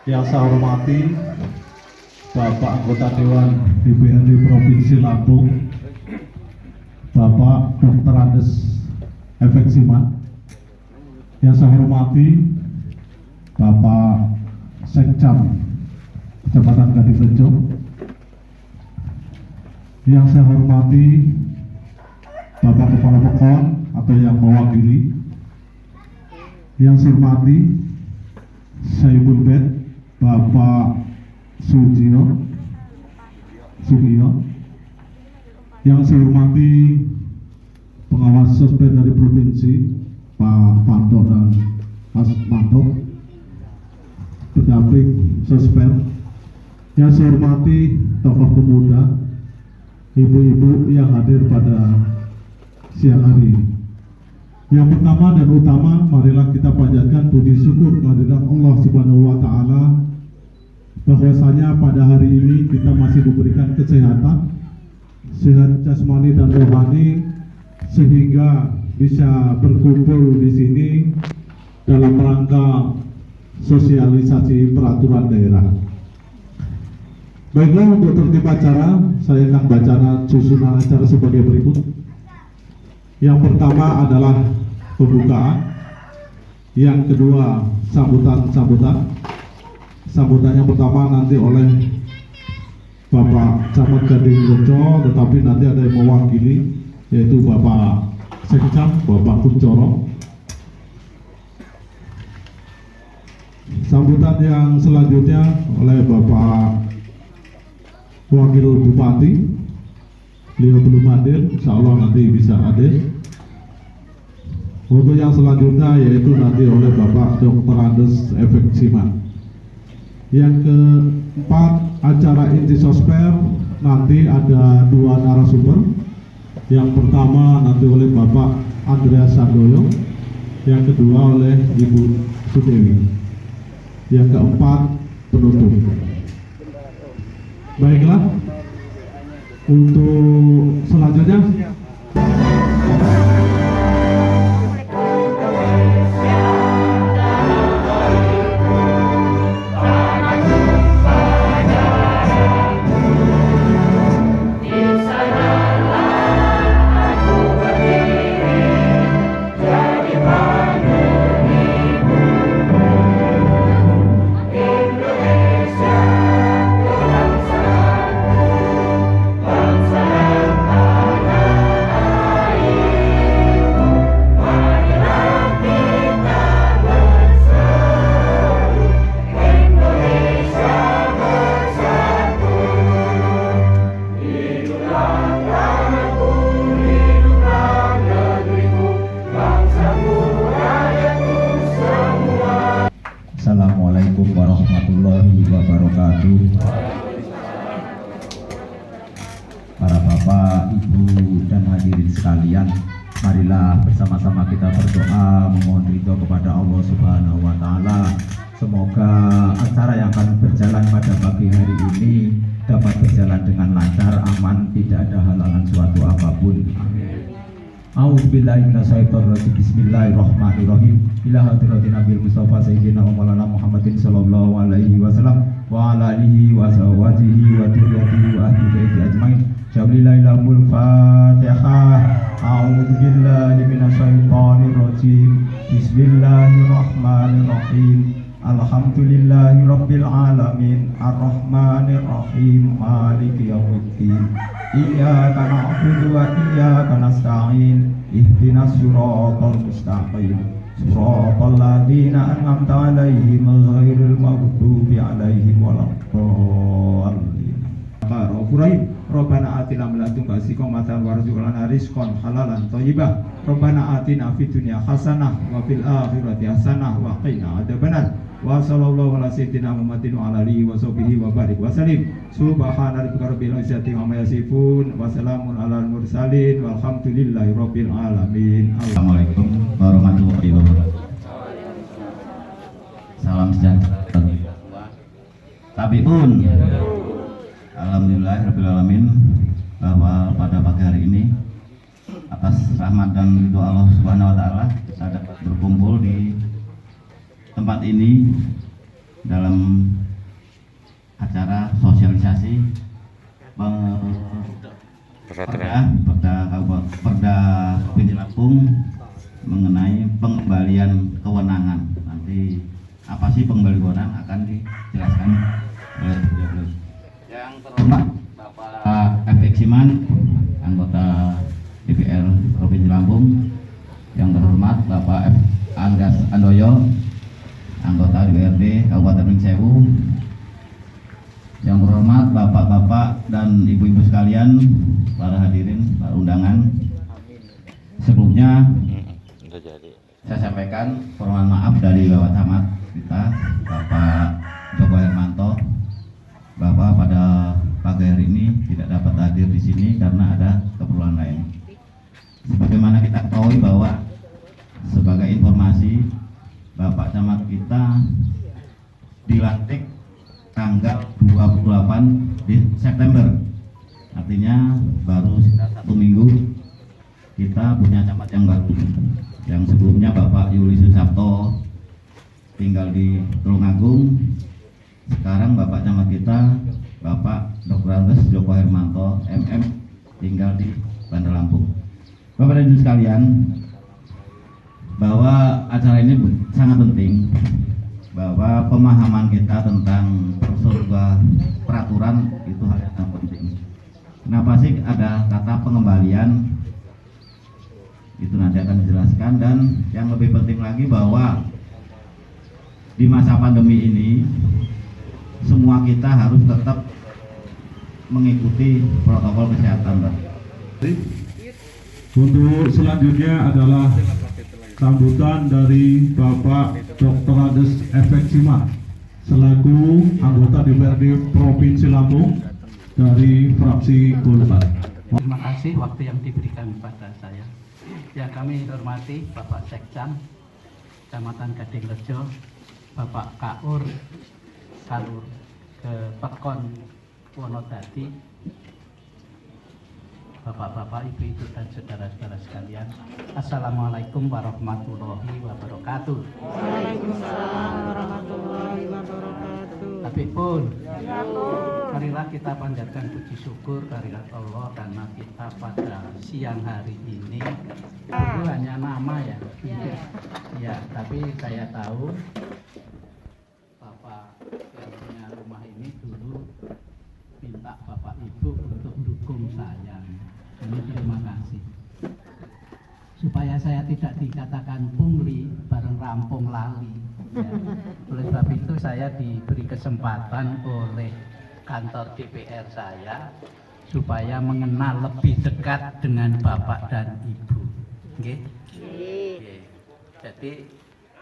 Yang saya hormati Bapak Anggota Dewan DPRD Provinsi Lampung, Bapak Dr. Andes Efek Siman. Yang saya hormati Bapak Sekcam Kecamatan Gadingrejo. Yang saya hormati Bapak Kepala Pekon atau yang mewakili. Yang saya hormati Saiful Bed Bapak Sugio. Yang saya hormati pengawas sosmed dari provinsi Pak Panto dan Mas Manto, pendamping sosmed. Yang saya hormati tokoh pemuda, ibu-ibu yang hadir pada siang hari ini. Yang pertama dan utama, marilah kita panjatkan puji syukur kehadirat Allah Subhanahu wa Ta'ala, bahwasanya pada hari ini kita masih diberikan kesehatan, sehat jasmani dan rohani, sehingga bisa berkumpul di sini dalam rangka sosialisasi peraturan daerah. Baiklah, untuk tertib acara, saya akan baca susunan acara sebagai berikut. Yang pertama adalah pembukaan, yang kedua sambutan. Sambutan yang pertama nanti oleh Bapak Camat Gadingrejo, tetapi nanti ada yang mewakili, yaitu Bapak Sekcam, Bapak Kuncoro. Sambutan yang selanjutnya oleh Bapak Wakil Bupati. Beliau belum hadir, insya Allah nanti bisa hadir. Untuk yang selanjutnya yaitu nanti oleh Bapak Dr. Andes Efek Siman. Yang keempat, acara inti sosper nanti ada dua narasumber. Yang pertama nanti oleh Bapak Andreas Sandoyo, yang kedua oleh Ibu Sudewi. Yang keempat, penutup. Baiklah, untuk selanjutnya Assalamualaikum warahmatullahi wabarakatuh. Para bapak, ibu, dan hadirin sekalian, marilah bersama-sama kita berdoa memohon ridho kepada Allah Subhanahu wa Ta'ala. Semoga acara yang akan berjalan pada pagi hari ini dapat berjalan dengan lancar, aman, tidak ada halangan suatu apapun. A'udzubillahi minasyaitonirrajim. Bismillahirrahmanirrahim. Ila hadratin Nabil Mustafa Sayyidina wa Maulana Muhammadin sallallahu alaihi wasallam wa ala alihi wa sahbihi wa dzurriyyatihi wa ahli baiti ajmain. Jabrillahil Fatihah. A'udzubillahi minasyaitonirrajim. Bismillahirrahmanirrahim. Alhamdulillahi rabbil alamin, arrahmanir rahim, maliki yaumiddin. Iyyaka na'budu wa iyyaka nasta'in. Ihdinas siratal mustaqim. Siratal ladzina an'amta 'alaihim ghairil maghdubi 'alaihim waladdallin. Bismillahirrahmanirrahim. Rabbana atina min ladunka rahmatan warzuqna rizqan halalan thayyibah. Rabbana atina fid dunya hasanah wa fil akhirati hasanah wa qina adzabannar. Wa sallallahu ala sayyidina Muhammadin wa ala alihi wa sahbihi wa barik wa sallim. Subhana rabbika rabbil izzati amma yasifun wa salamun alal mursalin walhamdulillahi rabbil alamin. Assalamualaikum warahmatullahi wabarakatuh. Salam sejahtera. Tabiun. Alhamdulillahirrahmanirrahim, bahwa pada pagi hari ini atas rahmat dan ridho Allah Subhanahu wa Ta'ala kita dapat berkumpul di tempat ini dalam acara sosialisasi Perda Provinsi Lampung mengenai pengembalian kewenangan. Nanti apa sih pengembalian kewenangan akan dijelaskan oleh beliau. Yang terhormat Bapak F.X. Siman, anggota DPR Provinsi Lampung. Yang terhormat Bapak F. Anggas Andoyo, anggota DPRD Kabupaten Pringsewu. Yang terhormat bapak-bapak dan ibu-ibu sekalian, para hadirin, para undangan. Sebelumnya saya sampaikan permohonan maaf dari Bapak Camat kita, Bapak Joko Hermanto, bahwa pada pagi hari ini tidak dapat hadir di sini karena ada keperluan lain. Sebagaimana kita ketahui bahwa sebagai informasi, Bapak Camat kita dilantik tanggal 28 di September, artinya baru sekitar 1 minggu kita punya camat yang baru. Yang sebelumnya Bapak Yuli Susapto tinggal di Tulungagung, sekarang Bapak camat kita Bapak Dr. Andes Joko Hermanto MM tinggal di Bandar Lampung. Bapak dan Ibu sekalian, bahwa acara ini sangat penting, bahwa pemahaman kita tentang sebuah peraturan itu hal yang sangat penting. Kenapa sih ada kata pengembalian? Itu nanti akan dijelaskan. Dan yang lebih penting lagi bahwa di masa pandemi ini semua kita harus tetap mengikuti protokol kesehatan, Pak. Untuk selanjutnya adalah sambutan dari Bapak Dr. Andes F.X. Siman selaku anggota DPRD Provinsi Lampung dari fraksi Golkar. Terima kasih waktu yang diberikan kepada saya. Yang kami hormati Bapak Sekcam Kecamatan Gadingrejo, Bapak Kaur Kalur ke Pekon Wonodadi, Bapak-bapak, ibu-ibu dan saudara-saudara sekalian, Assalamualaikum warahmatullahi wabarakatuh. Waalaikumsalam warahmatullahi wabarakatuh. Tapi pun, marilah kita panjatkan puji syukur kehadirat Allah karena kita pada siang hari ini itu hanya nama ya. Ya, tapi saya tahu Bapak yang punya rumah ini dulu minta Bapak Ibu untuk dukung saya. Ini terima kasih. Supaya saya tidak dikatakan pungli bareng rampung lali. Ya. Oleh sebab itu saya diberi kesempatan oleh kantor DPR saya supaya mengenal lebih dekat dengan Bapak dan Ibu. Oke? Jadi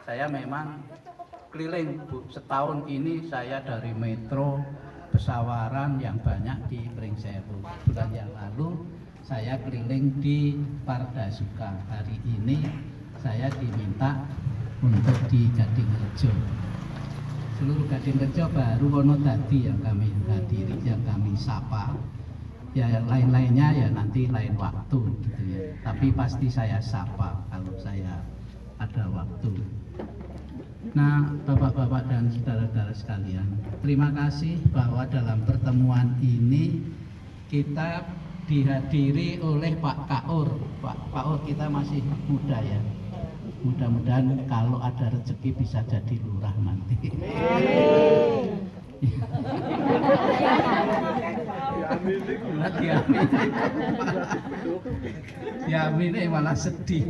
saya memang keliling, Bu. Setahun ini saya dari Metro Pesawaran yang banyak di Pringsewu. Bulan yang lalu saya keliling di Pardasuka. Hari ini saya diminta untuk di Gadingrejo. Seluruh Gadingrejo baru Wonodadi yang kami hadiri, yang kami sapa. Ya yang lain-lainnya ya nanti lain waktu gitu ya. Tapi pasti saya sapa kalau saya ada waktu. Nah, Bapak-bapak dan saudara-saudara sekalian, terima kasih bahwa dalam pertemuan ini kita dihadiri oleh Pak Kaur. Pak Kaur kita masih muda ya. Mudah-mudahan kalau ada rezeki bisa jadi lurah nanti. Diamini malah sedih.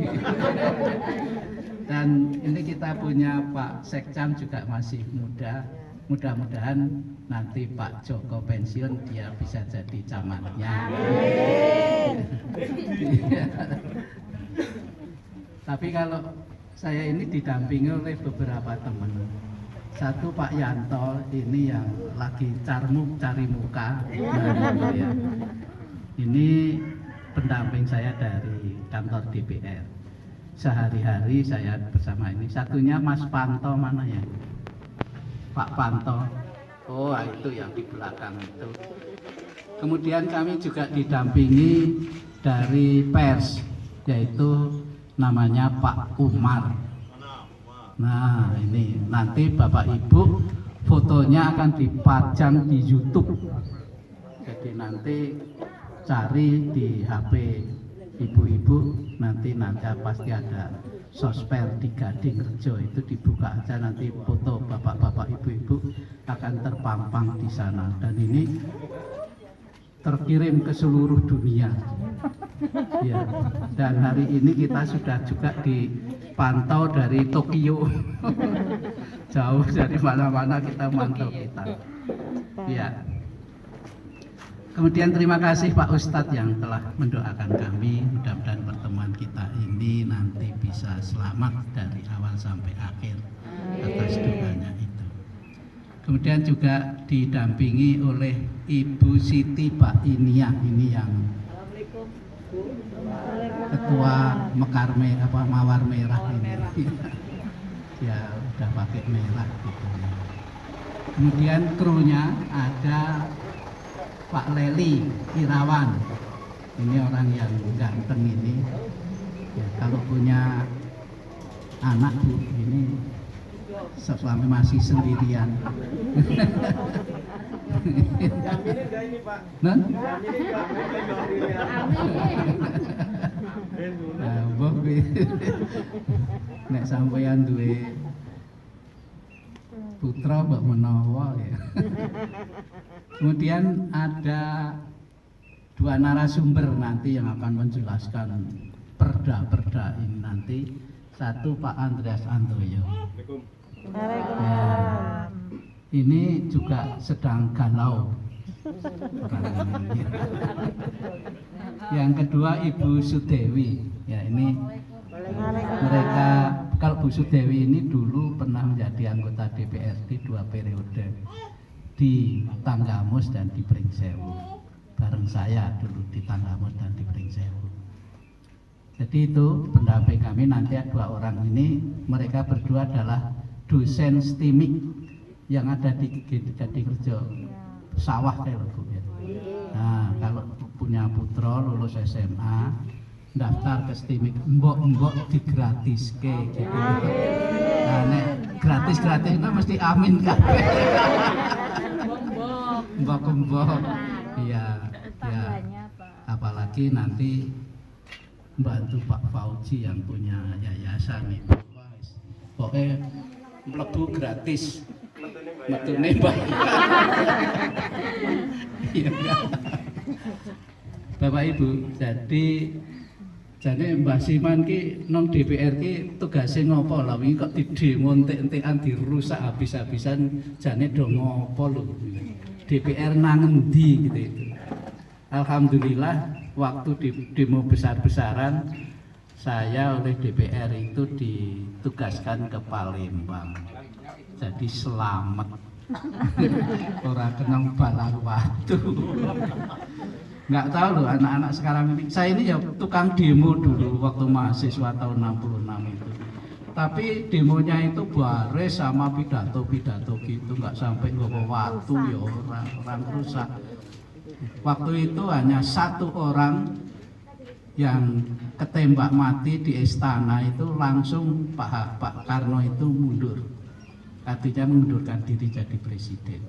Dan ini kita punya Pak Sekcam juga masih muda. Mudah-mudahan nanti Pak Joko pensiun dia bisa jadi camatnya. Tapi kalau saya ini didampingi oleh beberapa teman. Satu Pak Yanto ini yang lagi cari muka. Nah, ya. Ini pendamping saya dari kantor DPR. Sehari-hari saya bersama ini. Satunya Mas Panto mana ya? Pak Panto. Oh itu yang di belakang itu. Kemudian kami juga didampingi dari pers, yaitu namanya Pak Umar. Nah ini nanti Bapak Ibu fotonya akan dipajang di YouTube. Jadi nanti cari di HP ibu-ibu, nanti pasti ada sosmed di Gadingrejo, itu dibuka aja, nanti foto bapak-bapak ibu-ibu akan terpampang di sana, dan ini terkirim ke seluruh dunia. Ya, dan hari ini kita sudah juga dipantau dari Tokyo. Jauh dari mana-mana kita mantau kita. Ya. Kemudian terima kasih Pak Ustadz yang telah mendoakan kami. Mudah-mudahan pertemuan kita ini nanti bisa selamat dari awal sampai akhir atas doanya itu. Kemudian juga didampingi oleh Ibu Siti Pak Inia, ini yang ketua Mawar Merah ini. Ya udah pakai merah gitu. Kemudian krunya ada Pak Leli Irawan, ini orang yang ganteng ini. Ya, kalau punya anak Bu, ini selama masih sendirian. Nah, mbok nek sampeyan duwe putra mbok menawa ya. Kemudian ada dua narasumber nanti yang akan menjelaskan perda-perda ini nanti. Satu Pak Andreas Antoyo. Ya, ini juga sedang galau orang ini. Yang kedua Ibu Sudewi. Ya, ini mereka, kalau Bu Sudewi ini dulu pernah menjadi anggota DPRD 2 periode di Tanggamus dan di Pringsewu, bareng saya dulu di Tanggamus dan di Pringsewu. Jadi itu pendamping kami nanti dua orang ini, mereka berdua adalah dosen STIMIK yang ada di Gadingrejo, sawah kayak Bu ya. Nah, kalau punya putra lulus SMA daftar ke STIMIK, mbok digratiske gitu. Nah, nek gratis itu mesti amin kabeh. Mbok. Iya, ya. Apalagi nanti membantu Pak Fauji yang punya yayasan itu. Pokoknya mlebu gratis. Metune Pak. Iya. Bapak Ibu, jadi Mbah Siman ki nang DPR ki tugase ngopo lho, wingi kok didemo entek-entekan dirusak habis-habisan, jane do ngopo lho. DPR nang endi gitu itu. Alhamdulillah waktu di demo besar-besaran saya oleh DPR itu ditugaskan ke Palembang. Jadi selamat. Orang kenang balang waktu. Nggak tahu loh anak-anak sekarang ini. Saya ini ya tukang demo dulu waktu mahasiswa tahun 66 itu. Tapi demonya itu baris sama pidato-pidato gitu, nggak sampai nggawa waktu ya orang rusak. Waktu itu hanya satu orang yang ketembak mati di istana itu langsung Pak Karno itu mundur. Artinya mengundurkan diri jadi presiden.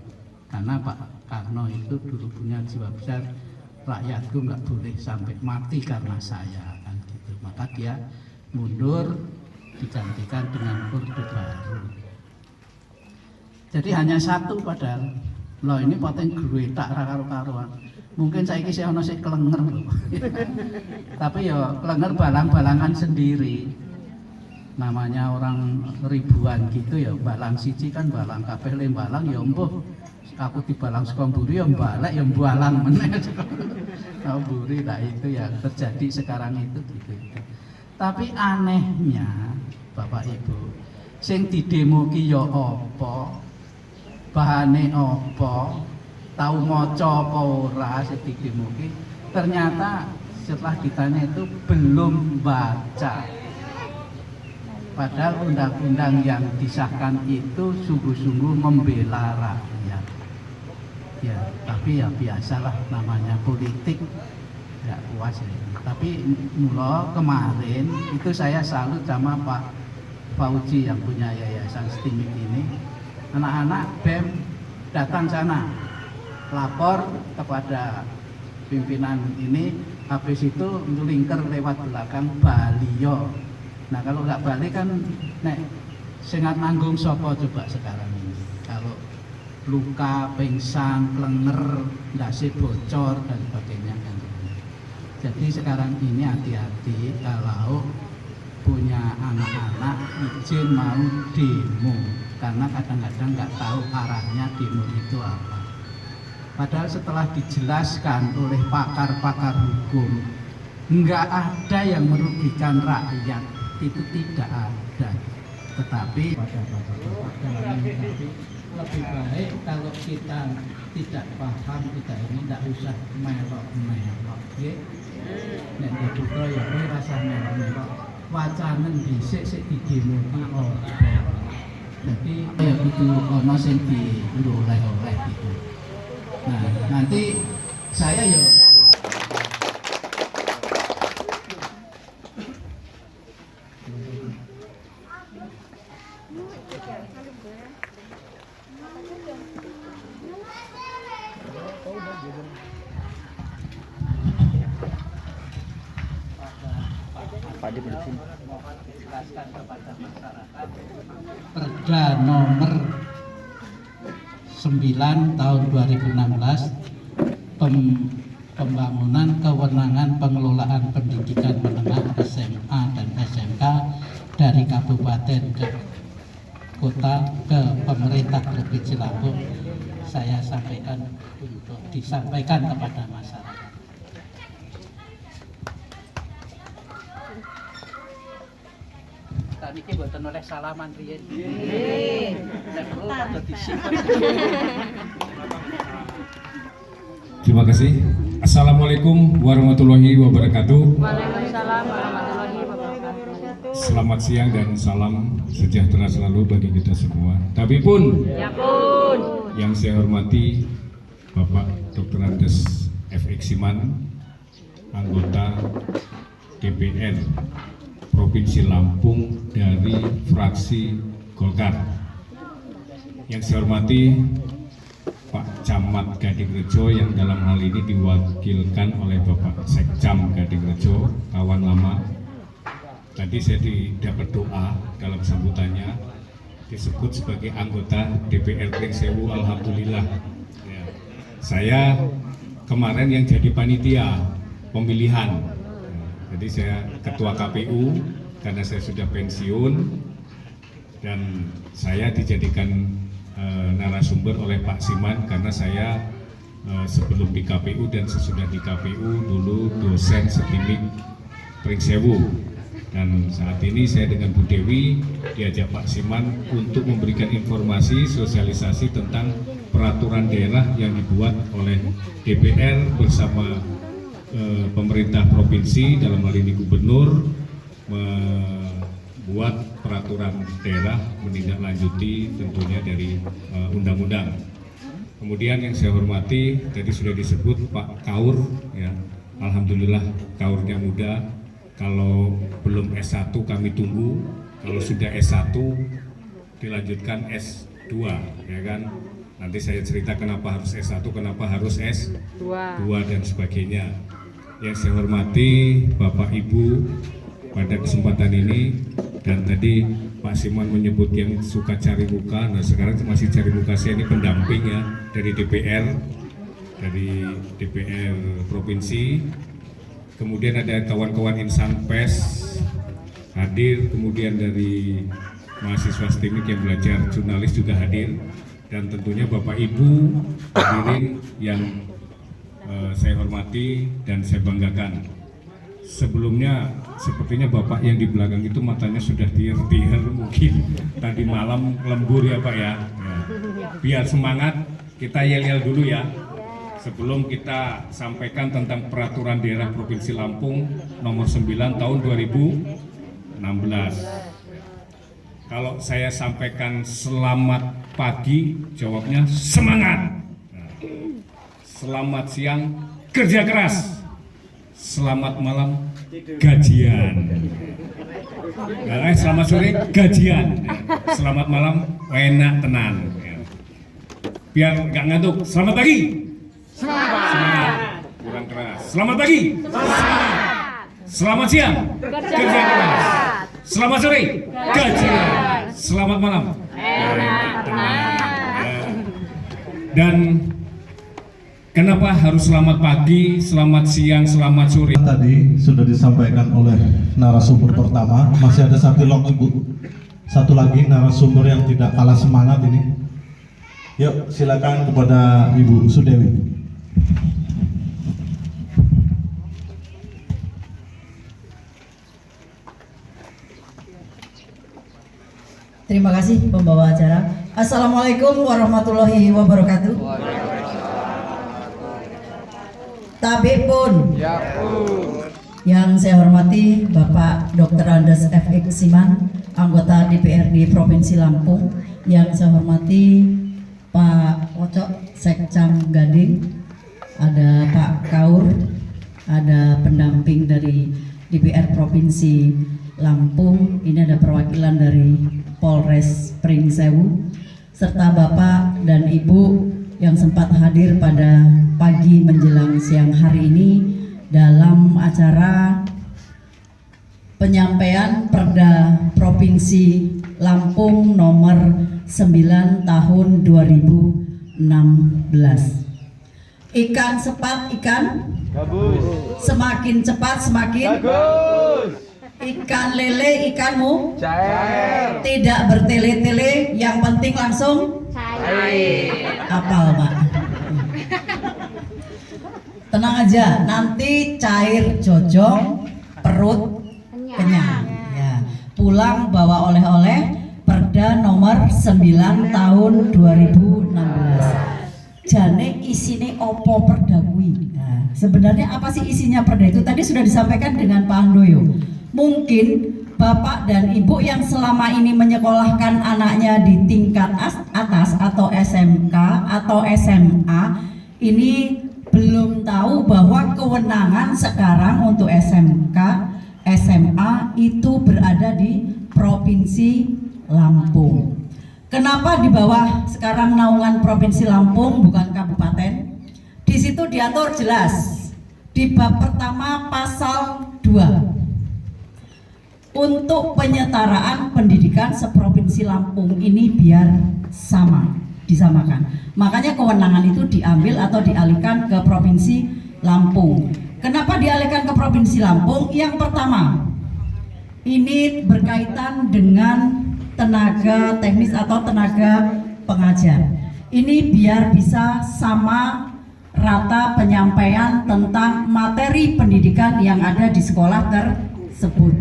Karena Pak Karno itu dulu punya jiwa besar, rakyatku nggak boleh sampai mati karena saya kan gitu. Maka dia mundur, digantikan dengan orde baru. Jadi hanya satu padahal. Loh ini paten gletak ra karo-karoan. Mungkin saiki sih ono sik klenger lho. Tapi ya klenger balang-balangan sendiri. Namanya orang ribuan gitu ya, balang siji kan balang kabeh le balang ya mbuh. Aku dibalang saka mburi ya balik ya balang meneh. Saka mburi lah itu ya terjadi sekarang itu gitu. Tapi anehnya Bapak Ibu, sing didemo ki ya apa? Bahane apa? Tahu maca apa ora sing didemo ki? Ternyata setelah ditanya itu belum baca. Padahal undang-undang yang disahkan itu sungguh-sungguh membela rakyat. Ya, tapi ya biasalah namanya politik, tidak puas ya. Tapi mula kemarin itu saya salut sama Pak Fauji yang punya yayasan STIMIK ini. anak-anak BEM datang sana, lapor kepada pimpinan ini, habis itu ngelingker lewat belakang Balio. Nah kalau nggak balik kan nek sengat nanggung sopo coba sekarang ini. Kalau luka, pingsan, klenger, dasi bocor dan sebagainya kan. Jadi sekarang ini hati-hati kalau punya anak-anak izin mau demo, karena kadang-kadang nggak tahu arahnya demo itu apa. Padahal setelah dijelaskan oleh pakar-pakar hukum, nggak ada yang merugikan rakyat, itu tidak ada. Tetapi pada bapak-bapak dalam ini lebih baik kalau kita tidak paham, kita ini tidak usah melok-melok, ya. Nek putra ya kowe rasa melok-melok, wacanen dhisik sik didemoki ora. Jadi ya kudu ana sing dioleh-oleh gitu. Nah, nanti saya ya jelaskan kepada masyarakat Perda nomor 9 tahun 2016 pembangunan kewenangan pengelolaan pendidikan menengah SMA dan SMK dari kabupaten ke kota ke pemerintah Provinsi Lampung, saya sampaikan untuk disampaikan kepada masyarakat. Niki mboten oleh salaman riyen. Nek perlu padha disimpen. Terima kasih. Assalamualaikum warahmatullahi wabarakatuh. Waalaikumsalam warahmatullahi wabarakatuh. Selamat siang dan salam sejahtera selalu bagi kita semua. Tapi pun, Ya pun. yang saya hormati Bapak Dr. Andes F. Eksiman, anggota DPR Provinsi Lampung dari fraksi Golkar. Yang saya hormati Pak Camat Gadingrejo yang dalam hal ini diwakilkan oleh Bapak Sekcam Gadingrejo, kawan lama. Tadi saya dapat doa dalam sambutannya disebut sebagai anggota DPR Pringsewu, alhamdulillah. Ya. Saya kemarin yang jadi panitia pemilihan. Jadi saya ketua KPU karena saya sudah pensiun dan saya dijadikan narasumber oleh Pak Siman karena saya sebelum di KPU dan sesudah di KPU dulu dosen setimik Pringsewu, dan saat ini saya dengan Bu Dewi diajak Pak Siman untuk memberikan informasi sosialisasi tentang peraturan daerah yang dibuat oleh DPR bersama pemerintah provinsi, dalam hal ini gubernur, membuat peraturan daerah menindaklanjuti tentunya dari undang-undang. Kemudian yang saya hormati tadi sudah disebut Pak Kaur, ya, alhamdulillah kaurnya muda. Kalau belum S1 kami tunggu, kalau sudah S1 dilanjutkan S2, ya kan. Nanti saya cerita kenapa harus S1, kenapa harus S2 dan sebagainya. Yang saya hormati Bapak Ibu pada kesempatan ini, dan tadi Pak Siman menyebut yang suka cari muka, nah sekarang masih cari muka, saya ini pendamping ya dari DPR Provinsi. Kemudian ada kawan-kawan insan pers hadir, kemudian dari mahasiswa STIMIK yang belajar jurnalis juga hadir, dan tentunya Bapak Ibu hadirin yang saya hormati dan saya banggakan. Sebelumnya sepertinya Bapak yang di belakang itu matanya sudah tiar-tiar, mungkin tadi malam lembur ya Pak ya. Biar semangat kita yel-yel dulu ya sebelum kita sampaikan tentang peraturan daerah Provinsi Lampung nomor 9 tahun 2016. Kalau saya sampaikan selamat pagi, jawabnya semangat. Selamat siang, kerja keras. Selamat malam, gajian. Selamat sore, gajian. Selamat malam, enak tenan. biar nggak ngantuk. Selamat pagi. Semangat. Kurang keras. Selamat pagi. Selamat siang. Kerja keras. Selamat sore. Gaji. Selamat malam. Dan kenapa harus selamat pagi, selamat siang, selamat sore? Tadi sudah disampaikan oleh narasumber pertama. Masih ada satu lagi narasumber yang tidak kalah semangat ini. Yuk, silakan kepada Ibu Sudewi. Terima kasih pembawa acara. Assalamualaikum warahmatullahi wabarakatuh. Tabib pun. Yang saya hormati Bapak Dr. Andes F.X. Siman, anggota DPRD Provinsi Lampung. Yang saya hormati Pak Wocok Sekcam Gading, ada Pak Kaur, ada pendamping dari DPR Provinsi Lampung. Ini ada perwakilan dari Polres Pringsewu, serta Bapak dan Ibu yang sempat hadir pada pagi menjelang siang hari ini dalam acara penyampaian Perda Provinsi Lampung nomor 9 tahun 2016. Ikan cepat ikan bagus. Semakin cepat semakin bagus. Ikan lele ikanmu cair. Tidak bertele-tele, yang penting langsung cair. Apal, Pak. Tenang aja, nanti cair jojong, perut kenyang. Ya. Pulang bawa oleh-oleh Perda nomor 9 tahun 2016. Jane isine opo perda kuwi. Nah, sebenarnya apa sih isinya perda itu? Tadi sudah disampaikan dengan Pak Handoyo. Mungkin Bapak dan Ibu yang selama ini menyekolahkan anaknya di tingkat atas atau SMK atau SMA ini belum tahu bahwa kewenangan sekarang untuk SMK, SMA itu berada di Provinsi Lampung. Kenapa di bawah sekarang naungan Provinsi Lampung bukan kabupaten? Di situ diatur jelas di bab pertama pasal 2. Untuk penyetaraan pendidikan seprovinsi Lampung ini biar sama, disamakan. Makanya kewenangan itu diambil atau dialihkan ke Provinsi Lampung. Kenapa dialihkan ke Provinsi Lampung? Yang pertama, ini berkaitan dengan tenaga teknis atau tenaga pengajar. Ini biar bisa sama rata penyampaian tentang materi pendidikan yang ada di sekolah tersebut.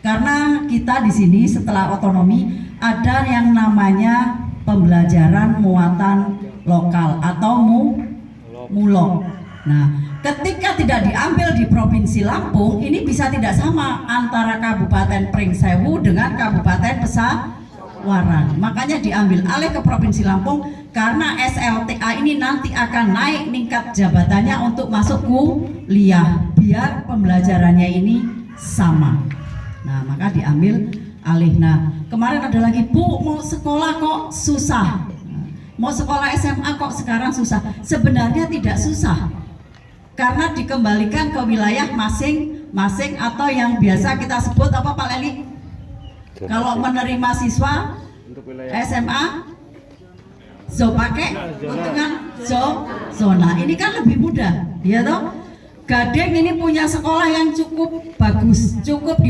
Karena kita di sini setelah otonomi ada yang namanya pembelajaran muatan lokal atau mulok. Nah, ketika tidak diambil di Provinsi Lampung, ini bisa tidak sama antara Kabupaten Pringsewu dengan Kabupaten Pesawaran. Makanya diambil alih ke Provinsi Lampung karena SLTA ini nanti akan naik tingkat jabatannya untuk masuk kuliah biar pembelajarannya ini sama. Nah, maka diambil alih. Nah, kemarin ada lagi, Bu, mau sekolah kok susah. Mau sekolah SMA kok sekarang susah. Sebenarnya tidak susah. Karena dikembalikan ke wilayah masing-masing atau yang biasa kita sebut apa Pak Leli? Kalau menerima siswa SMA pakai hitungan zona. Ini kan lebih mudah, ya toh? Gading ini punya sekolah yang cukup bagus, cukup